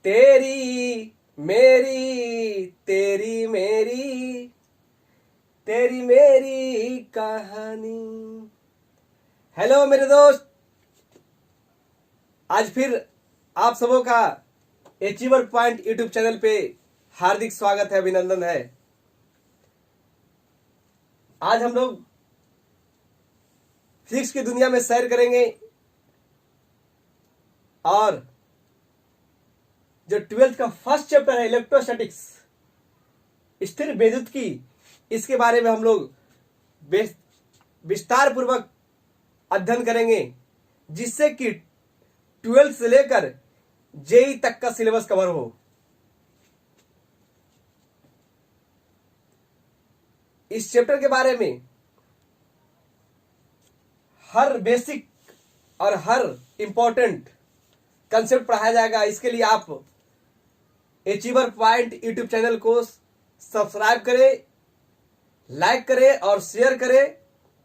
तेरी मेरी तेरी मेरी तेरी मेरी कहानी। हेलो मेरे दोस्त, आज फिर आप सबों का अचीवर पॉइंट यूट्यूब चैनल पे हार्दिक स्वागत है, अभिनंदन है। आज हम लोग फिजिक्स की दुनिया में सैर करेंगे और जो 12th का फर्स्ट चैप्टर है इलेक्ट्रोस्टैटिक्स, स्थिर वैद्युतिकी, इसके बारे में हम लोग विस्तार पूर्वक अध्ययन करेंगे, जिससे कि 12th से लेकर जेई तक का सिलेबस कवर हो। इस चैप्टर के बारे में हर बेसिक और हर इंपॉर्टेंट कंसेप्ट पढ़ाया जाएगा। इसके लिए आप अचीवर पॉइंट यूट्यूब चैनल को सब्सक्राइब करें, लाइक करें और शेयर करें,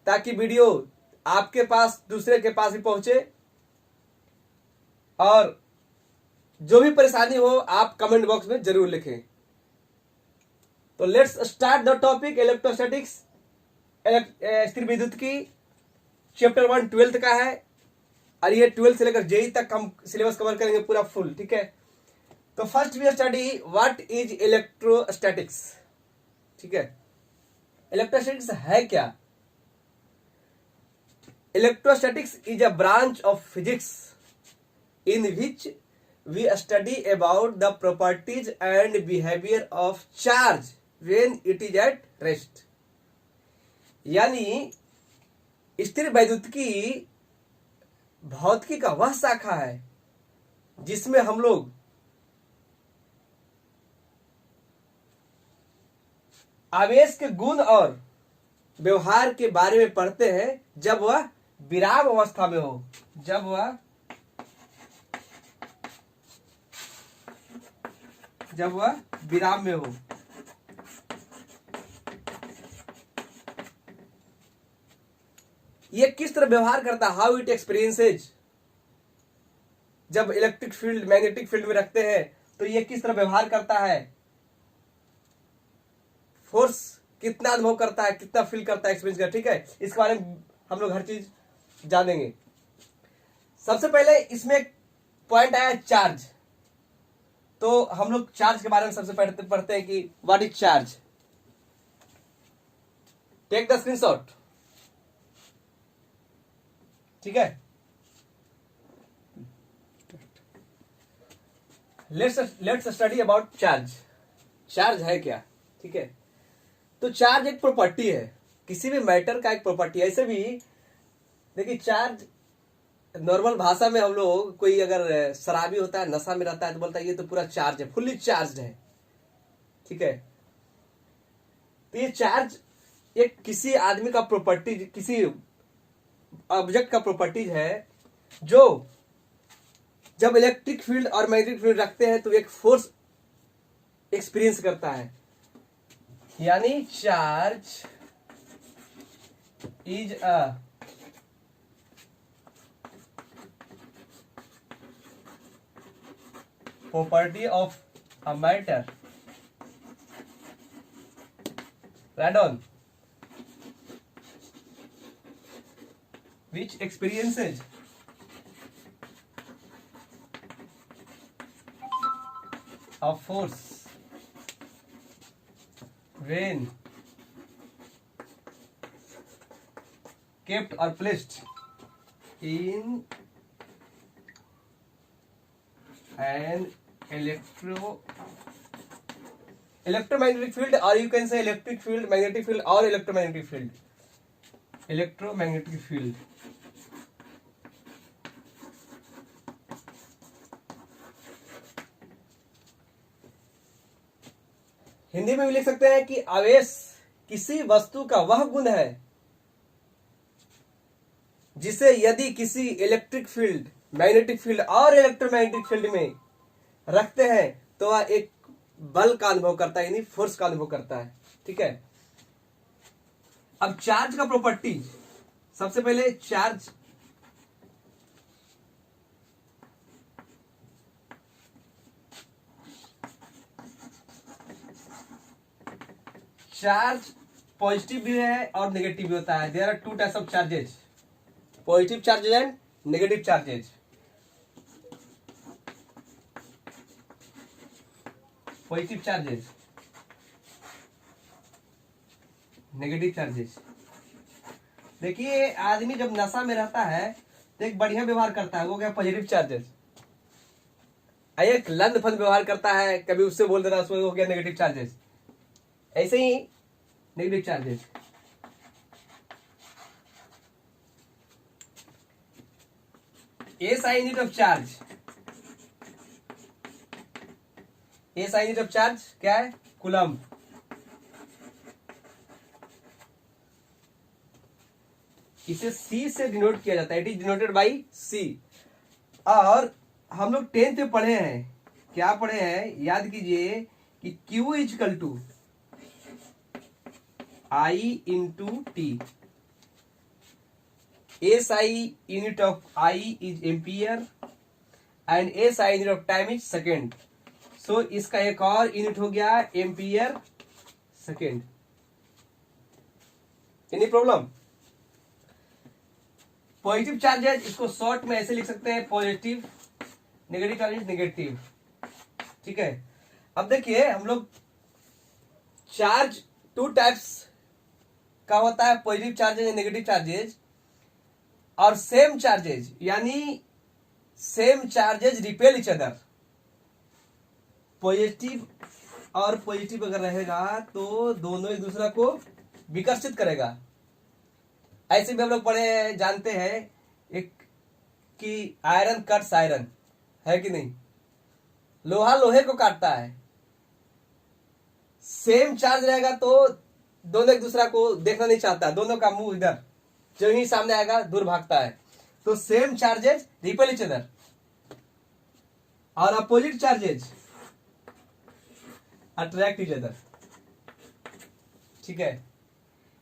ताकि वीडियो आपके पास, दूसरे के पास भी पहुंचे। और जो भी परेशानी हो आप कमेंट बॉक्स में जरूर लिखें। तो let's start the topic electrostatics, स्थिर विद्युतिकी, चैप्टर 1 12th का है और ये 12th से लेकर जेई तक हम सिलेबस कवर करेंगे पूरा फुल, ठीक है। तो first we study what is electrostatics, ठीक है। इलेक्ट्रोस्टैटिक्स है क्या? Electrostatics is a branch of physics in which we study about the properties and behaviour of charge when it is at rest. यानी स्थिर वैद्युतिकी भौतिकी का वह शाखा है जिसमें हम लोग आवेश के गुण और व्यवहार के बारे में पढ़ते हैं जब वह विराम अवस्था में हो, जब वह विराम में हो। ये किस तरह व्यवहार करता है, हाउ इट एक्सपीरियंसेज। जब इलेक्ट्रिक फील्ड मैग्नेटिक फील्ड में रखते हैं तो ये किस तरह व्यवहार करता है, फोर्स कितना अनुभव करता है, कितना फील करता है, एक्सपीरियंस करता है, ठीक है। इसके बारे में हम लोग हर चीज जानेंगे। सबसे पहले इसमें पॉइंट आया चार्ज। तो हम लोग चार्ज के बारे में सबसे पहले पढ़ते हैं कि what is charge. Take the screenshot, ठीक है। Let's study about charge. Charge है क्या, ठीक है। तो चार्ज एक प्रॉपर्टी है, किसी भी मैटर का एक प्रॉपर्टी है। ऐसे भी देखिए, चार्ज नॉर्मल भाषा में हम लोग, कोई अगर शराबी होता है, नशा में रहता है, तो बोलता है ये तो पूरा चार्ज है, फुल्ली चार्ज है, ठीक है। तो ये चार्ज एक किसी आदमी का प्रॉपर्टी, किसी ऑब्जेक्ट का प्रॉपर्टीज है, जो जब इलेक्ट्रिक फील्ड और मैग्नेटिक फील्ड रखते हैं तो एक फोर्स एक्सपीरियंस करता है। यानी charge is a property of a matter, radon, which experiences a force when kept or placed in an electromagnetic field, or you can say electric field, magnetic field, or electromagnetic field. Electromagnetic field. Hindi में भी लिख सकते हैं कि आवेश किसी वस्तु का वह गुण है जिसे यदि किसी इलेक्ट्रिक फील्ड, मैग्नेटिक फील्ड और इलेक्ट्रोमैग्नेटिक फील्ड में रखते हैं तो वह एक बल का अनुभव करता है, यानी फोर्स का अनुभव करता है, ठीक है। अब चार्ज का प्रॉपर्टी, सबसे पहले चार्ज चार्ज पॉजिटिव भी है और नेगेटिव भी होता है। There are two types of charges, positive charges and negative charges. Positive charges, negative charges. देखिए आदमी जब नशा में रहता है तो एक बढ़िया व्यवहार करता है, वो क्या पॉजिटिव चार्जेज। एक लंद फंद व्यवहार करता है, कभी उससे बोल देना, उसमें हो गया नेगेटिव चार्जेस। ऐसे ही negative charges. SI unit of charge, SI unit of charge क्या है? कूलम्ब। इसे C से डिनोट किया जाता है, it is denoted by C। और हम लोग 10th में पढ़े हैं, क्या पढ़े हैं याद कीजिए कि Q equal to I into T. SI unit of I is ampere and SI unit of time is second. So इसका एक और यूनिट हो गया ampere second. Any problem? Positive charges, इसको शॉर्ट में ऐसे लिख सकते हैं, पॉजिटिव, नेगेटिव चार्जेज नेगेटिव। ठीक है, अब देखिए हम लोग चार्ज टू टाइप्स का होता है, positive charges and negative charges. और सेम चार्जेज, यानी same charges repel each other. Positive और पॉजिटिव अगर रहेगा तो दोनों एक दूसरा को विकर्षित करेगा। ऐसे भी हम लोग पढ़े हैं, जानते हैं एक कि आयरन कट्स आयरन, है कि नहीं? लोहा लोहे को काटता है। सेम चार्ज रहेगा तो दोनों एक दूसरा को देखना नहीं चाहता, दोनों का मुंह इधर, जो ही सामने आएगा दूर भागता है। तो same charges repel each other. और opposite charges attract each other. ठीक है,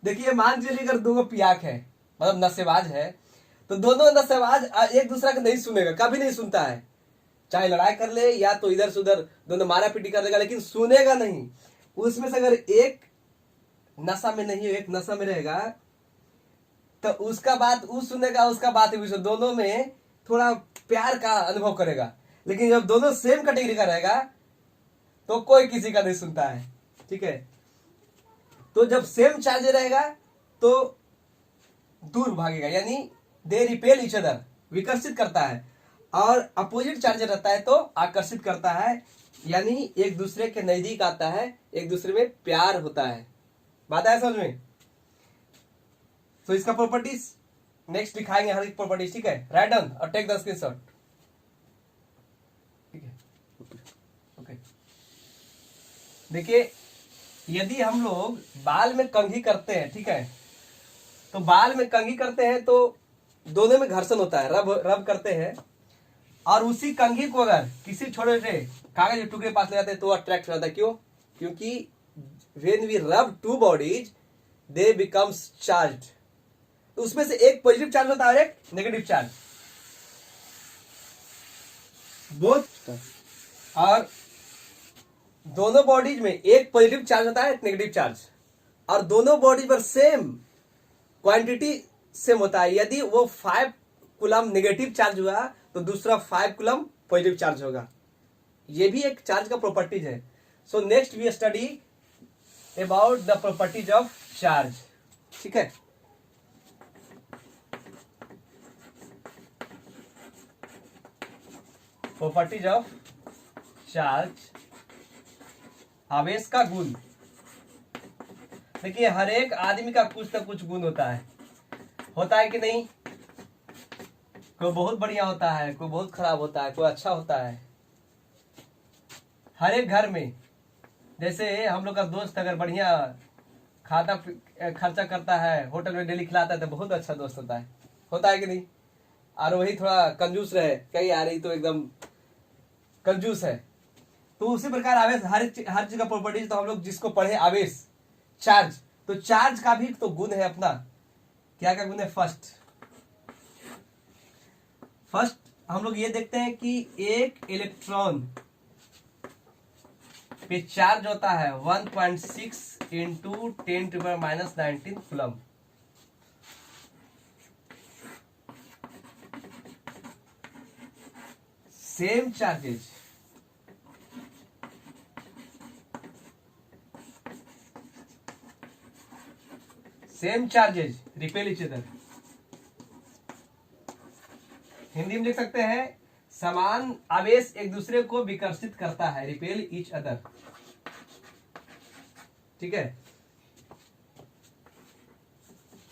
देखिए मान लीजिए अगर दो पियाक है, मतलब नशेबाज है, तो दोनों नशेबाज एक दूसरा को नहीं सुनेगा, कभी नहीं सुनता है। चाहे लड़ाई कर ले या तो इधर से उधर दोनों मारा पीटी कर देगा, लेकिन सुनेगा नहीं। उसमें से अगर एक नशा में नहीं है, एक नशा में रहेगा, तो उसका बात उस सुनेगा, उसका बात भी सुन, दोनों में थोड़ा प्यार का अनुभव करेगा। लेकिन जब दोनों सेम कैटेगरी का रहेगा तो कोई किसी का नहीं सुनता है। ठीक है, तो जब सेम चार्ज रहेगा तो दूर भागेगा, यानी दे रिपेल इच अदर, विकर्षित करता है। और अपोजिट चार्ज रहता है तो आकर्षित करता है, यानी एक दूसरे के नजदीक आता है, एक दूसरे में प्यार होता है। बात है समझ में? तो इसका प्रॉपर्टीज नेक्स्ट दिखाएंगे, हर एक प्रॉपर्टीज। ठीक है, राइट डाउन और टेक द स्क्रीनशॉट। ठीक है, ओके। देखिए यदि हम लोग बाल में कंघी करते हैं, ठीक है, तो बाल में कंघी करते हैं तो दोनों में घर्षण होता है, रब करते हैं। और उसी कंघी को अगर किसी छोटे छोटे कागज के टुकड़े पास ले जाते हैं तो अट्रैक्ट हो जाता है। क्यों? क्योंकि व्हेन वी रब two bodies they becomes charged. तो उसमें से एक पॉजिटिव चार्ज होता है और एक नेगेटिव चार्ज, बोथ। और दोनों बॉडीज में एक पॉजिटिव चार्ज होता है, एक नेगेटिव चार्ज। और दोनों बॉडी पर सेम क्वांटिटी सेम होता है। यदि वो 5 कूलम नेगेटिव चार्ज हुआ तो दूसरा 5 कूलम पॉजिटिव चार्ज होगा। ये भी एक चार्ज का प्रॉपर्टीज है। So next we study about the properties of charge. ठीक है, प्रॉपर्टीज ऑफ चार्ज, आवेश का गुण। देखिए हर एक आदमी का कुछ ना कुछ गुण होता है कि नहीं? कोई बहुत बढ़िया होता है, कोई बहुत खराब होता है, कोई अच्छा होता है। हर एक घर में, जैसे हम लोग का दोस्त अगर बढ़िया खाता खर्चा करता है, होटल में डेली खिलाता है, तो बहुत अच्छा दोस्त होता है कि नहीं? और वही थोड़ा कंजूस रहे, कहीं आ रही तो एकदम कंजूस है। तो उसी प्रकार आवेश, हर चीज का प्रॉपर्टीज। तो हम लोग जिसको पढ़े आवेश, चार्ज, तो चार्ज का भी तो गुण है अपना। क्या गुण है? फर्स्ट हम लोग ये देखते हैं कि एक इलेक्ट्रॉन पे चार्ज होता है 1.6 into 10⁻⁻19 coulomb. Same charges repel each other. Hindi में लिख सकते हैं समान आवेश एक दूसरे को विकर्षित करता है, रिपेल ईच अदर। ठीक है।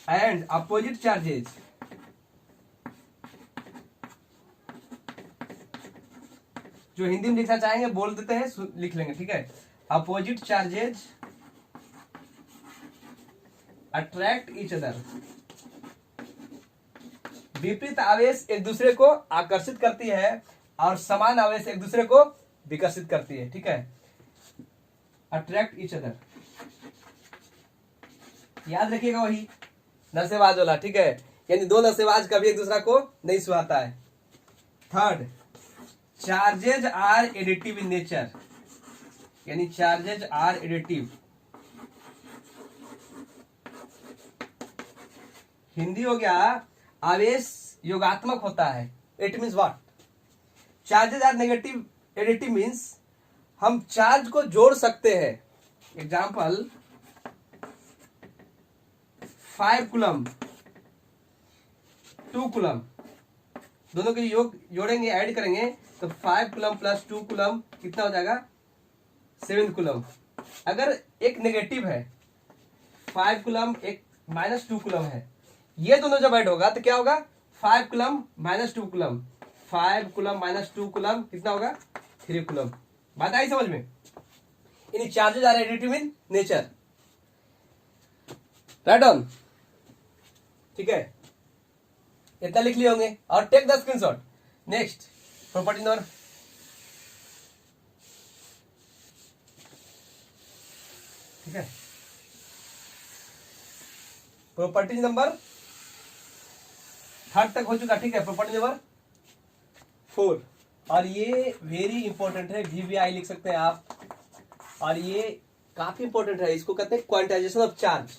एंड अपोजिट चार्जेज जो हिंदी में लिखना चाहेंगे बोल देते हैं, लिख लेंगे। ठीक है। Opposite charges attract each other. विपरीत आवेश एक दूसरे को आकर्षित करती है और समान आवेश एक दूसरे को विकर्षित करती है। ठीक है। अट्रैक्ट ईच अदर, याद रखिएगा वही नशेबाज वाला। ठीक है। यानी दो नशेबाज कभी एक दूसरा को नहीं सुहाता है। Third, charges are additive in nature, यानी चार्जेज आर एडिटिव। हिंदी हो गया आवेश योगात्मक होता है। It means what? Charges are negative additive means हम चार्ज को जोड़ सकते हैं। एग्जाम्पल 5 कूलम 2 कूलम, दोनों के योग जोड़ेंगे, ऐड करेंगे तो 5 कूलम प्लस 2 कूलम कितना हो जाएगा? 7 कूलम। अगर एक नेगेटिव है 5 कूलम, एक माइनस 2 कूलम है, ये दोनों जब ऐड होगा तो क्या होगा? 5 coulomb minus 2 coulomb, 5 coulomb minus 2 coulomb कितना होगा? 3 कूलम। बात आई समझ में? In charges are additive in nature. Right on. ठीक है, इतना लिख लिए होंगे और take the screenshot. Next property number, ठीक है, प्रॉपर्टी नंबर 3 तक हो चुका। ठीक है। प्रॉपर्टी नंबर 4, और ये वेरी इंपॉर्टेंट है, VVI लिख सकते हैं आप, और ये काफी इंपॉर्टेंट है। इसको कहते हैं quantization of charge.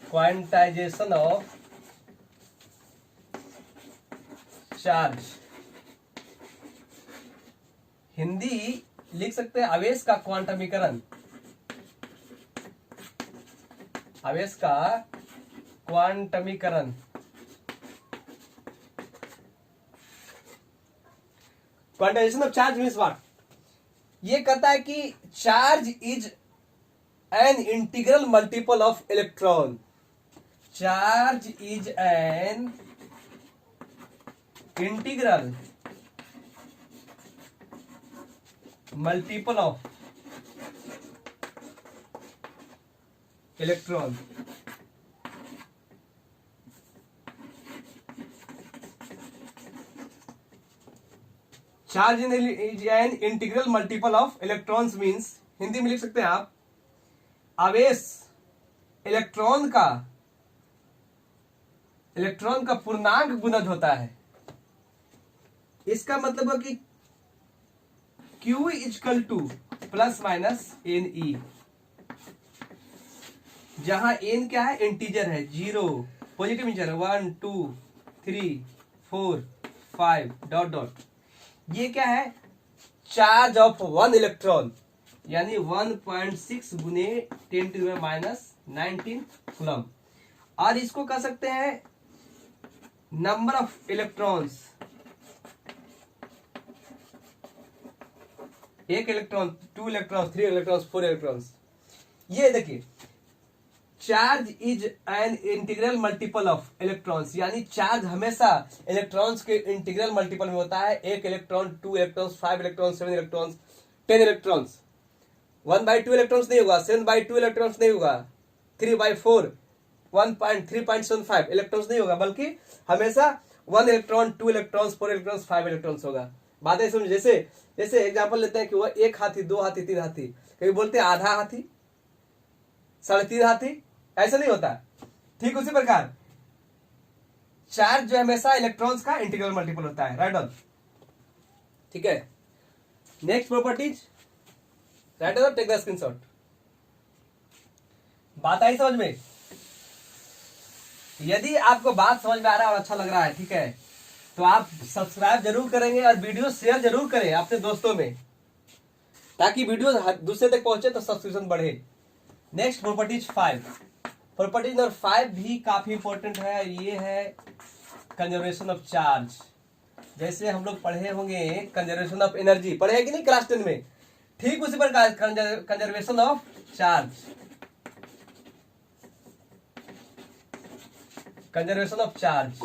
Quantization of charge, Hindi लिख सकते हैं आवेश का क्वांटमीकरण। आवेश का क्वांटमीकरण। Quantization of charge means what? ये कहता है कि charge is an integral multiple of electron. Charge is an integral multiple of electron. Charge is an integral multiple of electrons means, Hindi में लिख सकते हैं आप, आवेश इलेक्ट्रॉन का पूर्णांक गुणज होता है। इसका मतलब है कि Q equal to plus minus NE, जहां n क्या है? इंटीजर है, 0 पॉजिटिव इंटीजर, 1 2 3 4 5 डॉट डॉट। ये क्या है? चार्ज ऑफ 1 इलेक्ट्रॉन, यानी 1.6 गुने 10⁻⁻19 कूलम। और इसको कह सकते हैं नंबर ऑफ इलेक्ट्रॉन्स। एक इलेक्ट्रॉन, 2 इलेक्ट्रॉन्स, 3 इलेक्ट्रॉन्स, 4 इलेक्ट्रॉन्स। ये देखिए, charge is an integral multiple of electrons, यानी चार्ज हमेशा इलेक्ट्रॉन्स के इंटीग्रल मल्टीपल में होता है। 1 electron, 2 electrons, 5 electrons, 7 electrons, 10 electrons. 1/2 electrons नहीं होगा, 7/2 इलेक्ट्रॉन्स नहीं होगा, 3/4, 1.3.75 इलेक्ट्रॉन्स नहीं होगा, बल्कि हमेशा 1 इलेक्ट्रॉन, 2 इलेक्ट्रॉन्स, 4 इलेक्ट्रॉन्स, 5 इलेक्ट्रॉन्स होगा। बातें समझ? जैसे एग्जाम्पल लेते हैं कि वह 1 हाथी, 2 हाथी, 3 हाथी, कभी बोलते हैं आधा हाथी, 3.5 हाथी, ऐसा नहीं होता। ठीक उसी प्रकार चार्ज जो हमेशा इलेक्ट्रॉन्स का इंटीग्रल मल्टीपल होता है। Write on. ठीक है। Next properties, write down, take the screenshot. बात आई समझ में? यदि आपको बात समझ में आ रहा है और अच्छा लग रहा है, ठीक है, तो आप सब्सक्राइब जरूर करेंगे और वीडियो शेयर जरूर करें अपने दोस्तों में, ताकि वीडियो दूसरे तक पहुंचे तो सब्सक्रिप्शन बढ़े। Next properties 5। प्रॉपर्टीज नंबर 5 भी काफी इंपॉर्टेंट है। ये है कंजर्वेशन ऑफ चार्ज। जैसे हम लोग पढ़े होंगे कंजर्वेशन ऑफ एनर्जी, पढ़े हैं कि नहीं क्लास 10 में, ठीक उसी प्रकार conservation of charge, conservation of charge,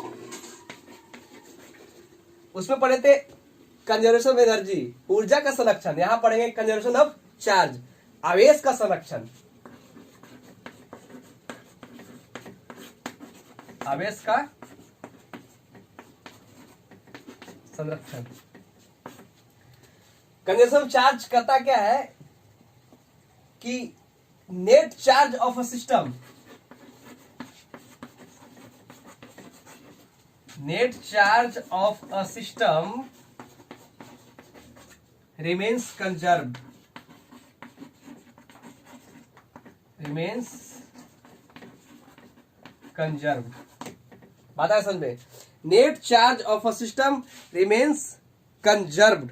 उसमें पढ़े थे कंजर्वेशन ऑफ एनर्जी, ऊर्जा का संरक्षण। यहां पढ़ेंगे कंजर्वेशन ऑफ चार्ज, आवेश का संरक्षण, आवेश का संरक्षण। कंजर्वेशन ऑफ चार्ज करता क्या है कि net charge of a system, net charge of a system remains conserved, बात है समझ में? Net charge of a system remains conserved,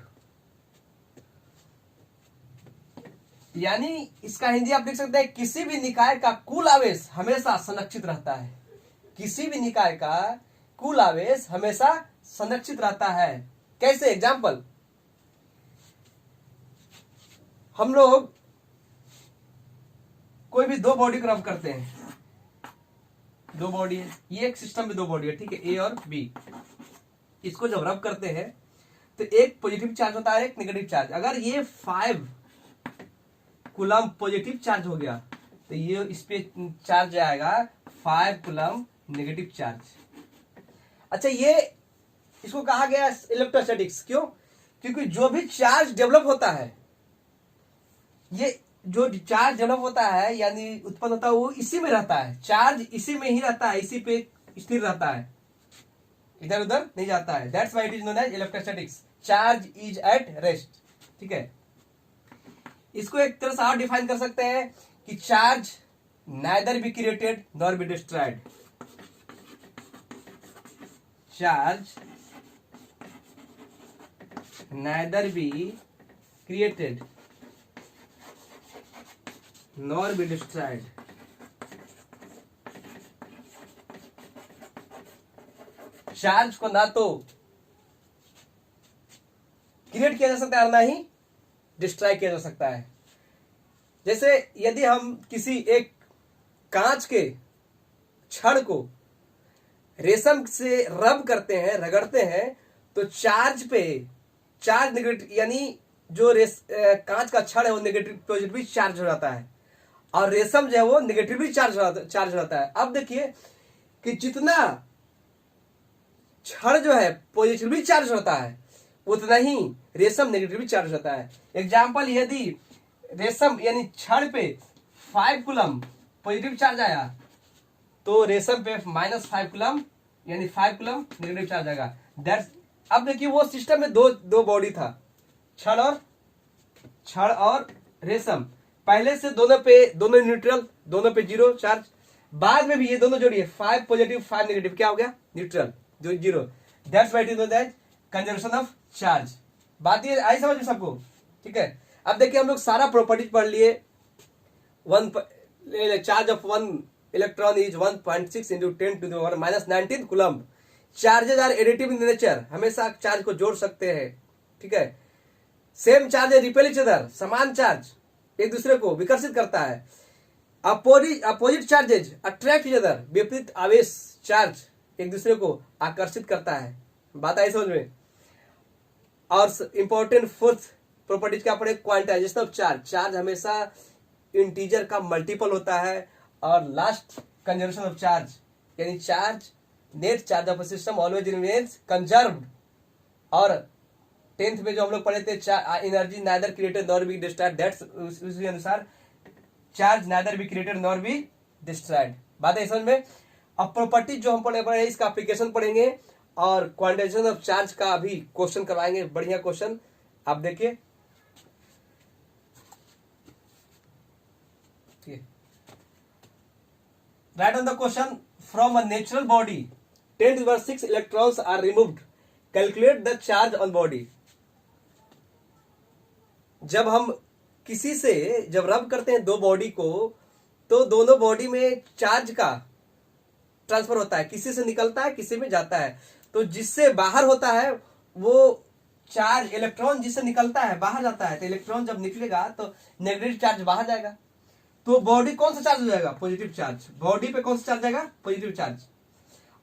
यानी इसका हिंदी आप लिख सकते हैं किसी भी निकाय का कुल आवेश हमेशा संरक्षित रहता है। किसी भी निकाय का कुल आवेश हमेशा संरक्षित रहता है। कैसे? एग्जाम्पल, हम लोग कोई भी दो बॉडी को रब करते हैं, दो बॉडी है, ये एक सिस्टम में दो बॉडी है, ठीक है, ए और बी। इसको जब रब करते हैं तो एक पॉजिटिव चार्ज होता है, एक नेगेटिव चार्ज। अगर ये 5 कूलम पॉजिटिव चार्ज हो गया तो ये इस पे चार्ज आएगा 5 कूलम नेगेटिव चार्ज। अच्छा, ये इसको कहा गया इलेक्ट्रोस्टैटिक्स। क्यों? क्योंकि जो भी चार्ज डेवलप होता है, ये जो चार्ज डेवलप होता है यानी उत्पन्न होता है, वो इसी में रहता है। चार्ज इसी में ही रहता है, इसी पे स्थिर रहता है, इधर उधर नहीं जाता है। That's why it is known as electrostatics. Charge is at rest, ठीक है। इसको एक तरह से और डिफाइन कर सकते हैं कि charge neither be created nor be destroyed. Charge neither be created nor be destroyed। Charge को ना तो क्रिएट किया जा सकता है और ना ही डिस्ट्रॉय किया जा सकता है। जैसे यदि हम किसी एक कांच के छड़ को रेशम से रब करते हैं, रगड़ते हैं, तो चार्ज पे चार्ज नेगेटिव, यानी जो कांच का छड़ है वो नेगेटिव पॉजिटिव चार्ज हो जाता है और रेशम जो है वो नेगेटिवली चार्ज हो जाता है। अब देखिए कि जितना छड़ जो है पॉजिटिवली चार्ज होता है उतना ही रेशम नेगेटिवली चार्ज होता है। एग्जाम्पल, यदि रेशम यानी छड़ पे 5 कूलम पॉजिटिव चार्ज आया तो रेशम पे -5 कूलम यानी 5 कूलम नेगेटिव चार्ज आएगा। दैट्स, अब देखिए वो सिस्टम में दो बॉडी था, छड़ और रेशम। पहले से दोनों न्यूट्रल, दोनों पे 0 चार्ज। बाद में भी ये दोनों जोड़िए, 5 पॉजिटिव 5 नेगेटिव, क्या हो गया? न्यूट्रल, जो 0। That's why it is known as conservation of charge. बात ये आई समझ में सबको? ठीक है। अब देखिए हम लोग सारा प्रॉपर्टीज पढ़ लिए। Charge of 1 electron is 1.6 into 10⁻⁻ (19 coulomb). Charges are additive in nature, हमेशा चार्ज को जोड़ सकते हैं, ठीक है। Same charge repel each other, समान चार्ज एक दूसरे को विकर्षित करता है। Opposite charges attract each other, विपरीत आवेश चार्ज एक दूसरे को आकर्षित करता है। बात आई समझ में? और इंपॉर्टेंट फोर्थ प्रॉपर्टीज क्या पढ़े? क्वांटाइजेशन ऑफ चार्ज, चार्ज हमेशा इंटीजर का मल्टीपल होता है। और लास्ट कंजर्वेशन ऑफ चार्ज, यानी charge net charge of a system always remains conserved. और 10th में जो हम लोग पढ़े थे, energy neither created nor be destroyed, that's उसी अनुसार charge neither be created nor be destroyed. बात है समझ में? अब प्रॉपर्टी जो हम पढ़े इसका एप्लीकेशन पढ़ेंगे और क्वांटाइजेशन ऑफ चार्ज का भी क्वेश्चन करवाएंगे, बढ़िया क्वेश्चन। आप देखिए write on the question, from a natural body 10⁻6 electrons are removed, calculate the charge on body. जब हम किसी से जब रब करते हैं दो बॉडी को, तो दोनों बॉडी में चार्ज का ट्रांसफर होता है, किसी से निकलता है किसी में जाता है। तो जिससे बाहर होता है वो चार्ज, इलेक्ट्रॉन जिससे निकलता है बाहर जाता है, तो इलेक्ट्रॉन जब निकलेगा तो नेगेटिव चार्ज बाहर जाएगा। तो बॉडी कौन सा चार्ज हो जाएगा? Positive charge. बॉडी पे कौन सा चार्ज जाएगा? Positive charge.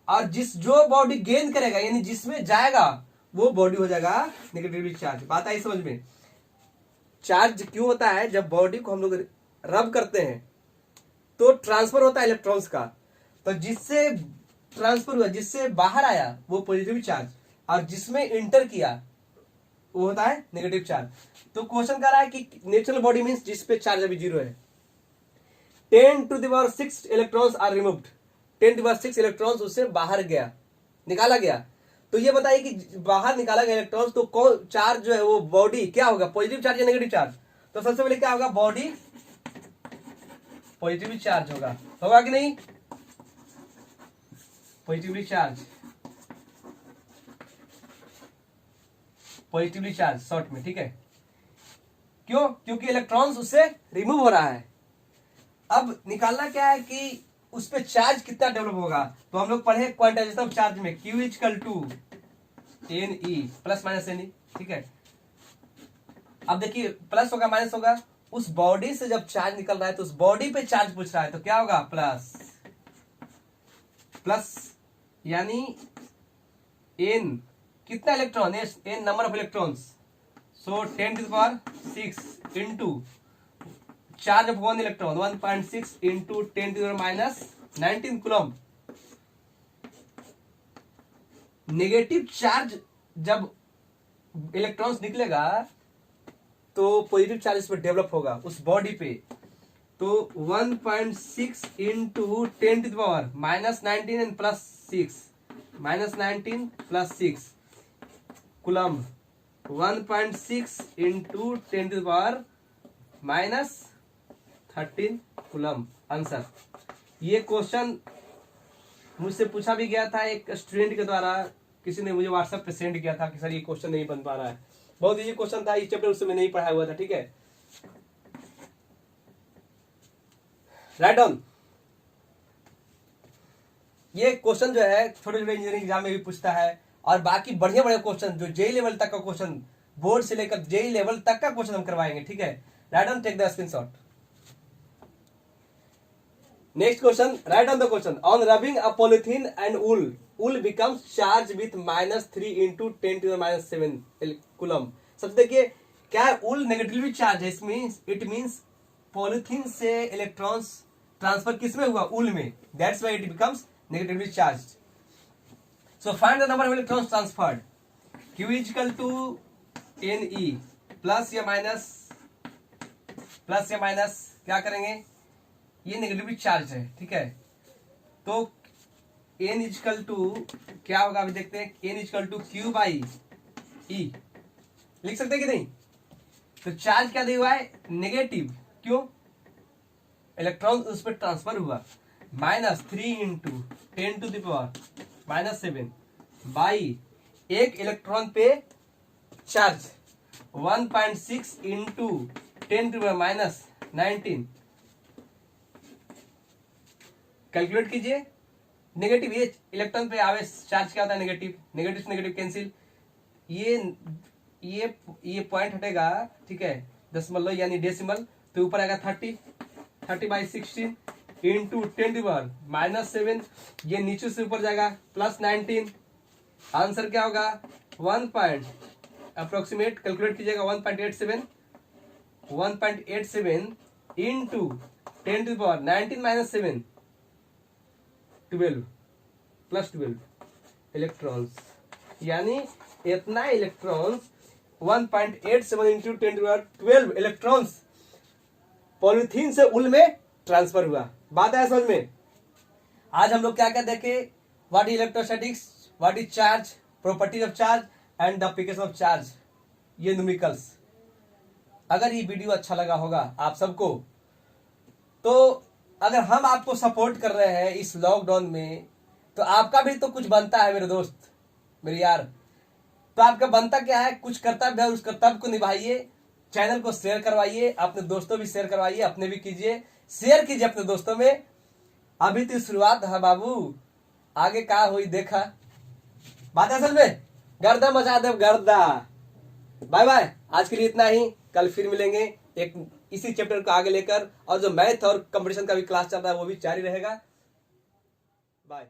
और जो बॉडी गेन करेगा यानी जिसमें जाएगा वो बॉडी हो जाएगा नेगेटिवली चार्ज। बात आई समझ में? चार्ज क्यों होता है? जब बॉडी को हम लोग रब करते हैं तो ट्रांसफर होता है इलेक्ट्रॉन्स का, तो जिससे ट्रांसफर हुआ, जिससे बाहर आया वो पॉजिटिव चार्ज, और जिसमें इंटर किया वो होता है नेगेटिव चार्ज। तो क्वेश्चन कह रहा है कि नेचुरल बॉडी मींस जिस पे चार्ज अभी 0 है। 10⁻6 इलेक्ट्रॉन्स आर रिमूव्ड, 10⁻6 इलेक्ट्रॉन्स उससे बाहर गया, निकाला गया। तो ये बताइए कि बाहर निकाला गया इलेक्ट्रॉन्स, तो कौन चार्ज जो है वो बॉडी क्या होगा? पॉजिटिव चार्ज या नेगेटिव चार्ज? तो सबसे पहले क्या होगा? बॉडी पॉजिटिव चार्ज होगा कि नहीं? Positively charge, positively charge short में, ठीक है। क्यों? क्योंकि इलेक्ट्रॉन्स उससे रिमूव हो रहा है। अब निकालना क्या है कि उस पर चार्ज कितना डेवलप होगा। तो हम लोग पढ़े क्वांटाइजेशन ऑफ चार्ज में Q = NE plus minus NE, ठीक है। अब देखिए प्लस होगा माइनस होगा, उस बॉडी से जब चार्ज निकल रहा है तो उस बॉडी पे चार्ज पूछ रहा है, तो क्या होगा? प्लस प्लस, यानी N कितना electron? N number of electrons, so 10⁻6 into charge of 1 electron 1.6 into 10⁻⁻19 coulomb. Negative charge जब इलेक्ट्रॉन्स निकलेगा तो पॉजिटिव चार्ज इस पर डेवलप होगा उस बॉडी पे। तो 1.6 into 10⁻⁻19 and plus 6 -19 plus 6 coulomb, 1.6 into 10⁻⁻13 coulomb answer. ये क्वेश्चन मुझसे पूछा भी गया था एक स्टूडेंट के द्वारा, किसी ने मुझे व्हाट्सएप पे सेंड किया था कि सर ये क्वेश्चन नहीं बन पा रहा है। बहुत इजी क्वेश्चन था, इस चैप्टर उससे मैं नहीं पढ़ाया हुआ था, ठीक है। Write down. ये क्वेश्चन जो है छोटे छोटे इंजीनियरिंग एग्जाम में भी पूछता है, और बाकी बढ़िया बढ़िया क्वेश्चन जो जेई लेवल तक का क्वेश्चन, बोर्ड से लेकर जेई लेवल तक का क्वेश्चन हम करवाएंगे, ठीक है। Write down, take the screenshot. Next question, write on the question. On rubbing a polythene and wool becomes charge with -3 into 10⁻⁷ coulomb. सब देखिए क्या है? वूल नेगेटिवली चार्ज है, इट मींस पॉलिथीन से इलेक्ट्रॉन्स ट्रांसफर किसमें हुआ? वूल में, that's why it becomes negatively charged. So find the number of electrons transferred. Q = NE plus या माइनस क्या करेंगे? ये नेगेटिवली चार्ज है, ठीक है। तो N = क्या होगा अभी देखते हैं। N = Q/E लिख सकते हैं कि नहीं? तो चार्ज क्या दिया हुआ है? नेगेटिव। क्यों? इलेक्ट्रॉन उस पर ट्रांसफर हुआ। -3 इंटू 10⁻⁻7 बाई एक इलेक्ट्रॉन पे चार्ज 1.6 इंटू 10⁻⁻19। कैलकुलेट कीजिए। नेगेटिव, ये इलेक्ट्रॉन पे आवेश चार्ज क्या होता है? नेगेटिव। नेगेटिव से नेगेटिव कैंसिल, ये पॉइंट हटेगा, ठीक है, दशमलव यानी डेसिमल, तो ऊपर आएगा 30/16 इंटू 10⁻⁻7, ये नीचे से ऊपर जाएगा प्लस 19। आंसर क्या होगा? 1 अप्रोक्सीमेट कैलकुलेट कीजिएगा 1.87 इंटू 10⁻⁻19 - 7 12 +12 इलेक्ट्रॉन्स, यानी इतना इलेक्ट्रॉन्स 1.87 इंटू 10⁻12 इलेक्ट्रॉन्स पॉलिथीन से उल में ट्रांसफर हुआ। बात है समझ में? आज हम लोग क्या क्या देखे? What is electrostatics, what is charge, properties of charge and the application of charge. ये न्यूमेरिकल्स। अगर ये वीडियो अच्छा लगा होगा आप सबको, तो अगर हम आपको सपोर्ट कर रहे हैं इस लॉकडाउन में, तो आपका भी तो कुछ बनता है मेरे दोस्त, मेरे यार। तो आपका बनता क्या है, कुछ कर्तव्य है, उस कर्तव्य को निभाइए। चैनल को शेयर करवाइए, अपने दोस्तों भी शेयर करवाइए, अपने भी कीजिए, शेयर कीजिए अपने दोस्तों में। अभी तो शुरुआत है बाबू, आगे क्या हुई देखा। बात असल में गर्दा मचा दे गर्दा। बाय बाय, आज के लिए इतना ही। कल फिर मिलेंगे एक इसी चैप्टर को आगे लेकर, और जो मैथ और कंपटीशन का भी क्लास चल रहा है वो भी जारी रहेगा। बाय।